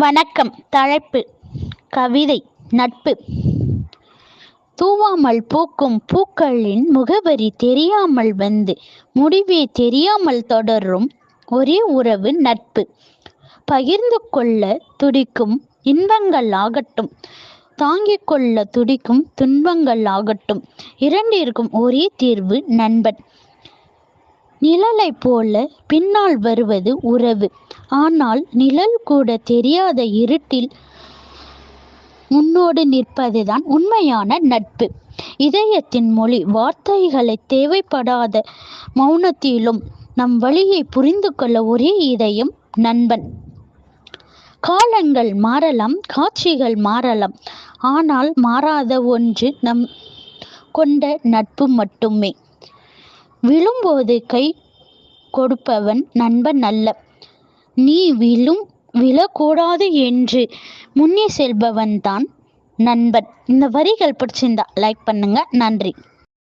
வணக்கம். தலைப்பு: கவிதை. நட்பு. தூவாமல் பூக்கும் பூக்களின் முகவரி தெரியாமல் வந்து முடிவே தெரியாமல் தொடரும் ஒரே உறவு நட்பு. பகிர்ந்து கொள்ள துடிக்கும் இன்பங்கள் ஆகட்டும், தாங்கிக் கொள்ள துடிக்கும் துன்பங்கள் ஆகட்டும், இரண்டிற்கும் ஒரே தீர்வு நண்பன். நிழலை போல பின்னால் வருவது உறவு. ஆனால் நிழல் கூட தெரியாத இருட்டில் முன்னோடு நிற்பதுதான் உண்மையான நட்பு. இதயத்தின் மொழி வார்த்தைகளை தேவைப்படாத மௌனத்திலும் நம் வழியை புரிந்து கொள்ள ஒரே இதயம் நண்பன். காலங்கள் மாறலாம், காட்சிகள் மாறலாம், ஆனால் மாறாத ஒன்று நம் கொண்ட நட்பு மட்டுமே. விழும்போது கை கொடுப்பவன் நண்பன் அல்ல, நீ விழக்கூடாது என்று முன்னே செல்பவன் தான் நண்பன். இந்த வரிகள் பிடிச்சிருந்தா லைக் பண்ணுங்க. நன்றி.